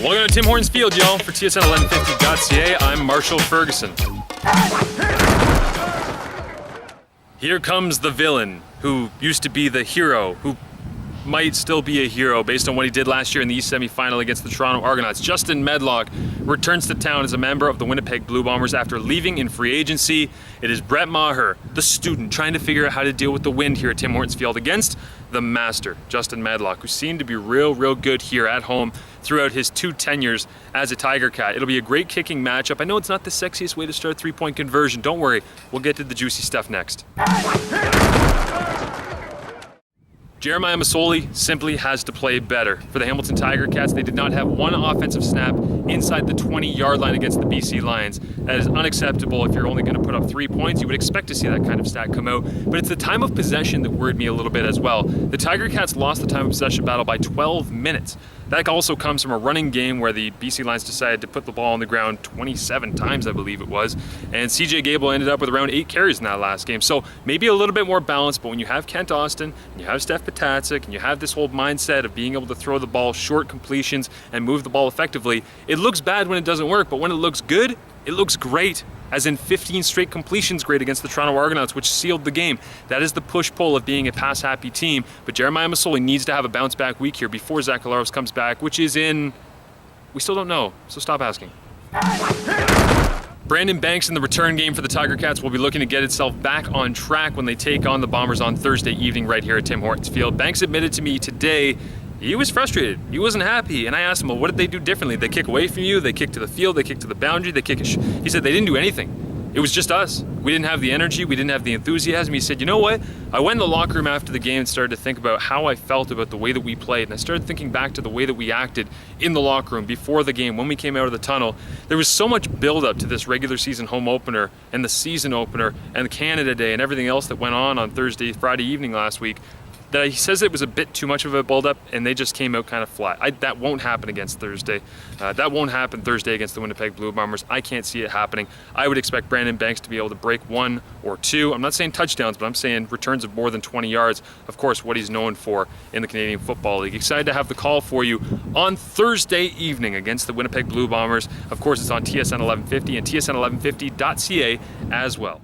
Welcome to Tim Hortons Field, y'all. For TSN1150.ca, I'm Marshall Ferguson. Here comes the villain, who used to be the hero, who might still be a hero based on what he did last year in the East semi-final against the Toronto Argonauts. Justin Medlock returns to town as a member of the Winnipeg Blue Bombers after leaving in free agency. It is Brett Maher, the student, trying to figure out how to deal with the wind here at Tim Hortons Field against the master, Justin Medlock, who seemed to be real good here at home throughout his 2 tenures as a Tiger Cat. It'll be a great kicking matchup. I know it's not the sexiest way to start a 3-point conversion. Don't worry, we'll get to the juicy stuff next. Jeremiah Masoli simply has to play better. For the Hamilton Tiger Cats, they did not have one offensive snap inside the 20-yard line against the BC Lions. That is unacceptable if you're only going to put up 3 points. You would expect to see that kind of stat come out, but it's the time of possession that worried me a little bit as well. The Tiger Cats lost the time of possession battle by 12 minutes. That also comes from a running game where the BC Lions decided to put the ball on the ground 27 times, I believe it was, and CJ Gable ended up with around 8 carries in that last game. So maybe a little bit more balance, but when you have Kent Austin, and you have Steph Patacic, and you have this whole mindset of being able to throw the ball short completions and move the ball effectively, it looks bad when it doesn't work, but when it looks good, it looks great. As in 15 straight completions great against the Toronto Argonauts, which sealed the game. That is the push-pull of being a pass-happy team, but Jeremiah Masoli needs to have a bounce-back week here before Zach Collaros comes back, which is in... we still don't know, so stop asking. Brandon Banks in the return game for the Tiger Cats will be looking to get itself back on track when they take on the Bombers on Thursday evening right here at Tim Hortons Field. Banks admitted to me today he was frustrated. He wasn't happy. And I asked him, well, what did they do differently? They kick away from you, they kick to the field, they kick to the boundary, they kick he said they didn't do anything. It was just us. We didn't have the energy, we didn't have the enthusiasm. He said, you know what? I went in the locker room after the game and started to think about how I felt about the way that we played. And I started thinking back to the way that we acted in the locker room before the game, when we came out of the tunnel. There was so much build-up to this regular season home opener and the season opener and the Canada Day and everything else that went on Thursday, Friday evening last week, that he says it was a bit too much of a build-up, and they just came out kind of flat. That won't happen against Thursday. That won't happen Thursday against the Winnipeg Blue Bombers. I can't see it happening. I would expect Brandon Banks to be able to break 1 or 2. I'm not saying touchdowns, but I'm saying returns of more than 20 yards. Of course, what he's known for in the Canadian Football League. Excited to have the call for you on Thursday evening against the Winnipeg Blue Bombers. Of course, it's on TSN 1150 and TSN1150.ca as well.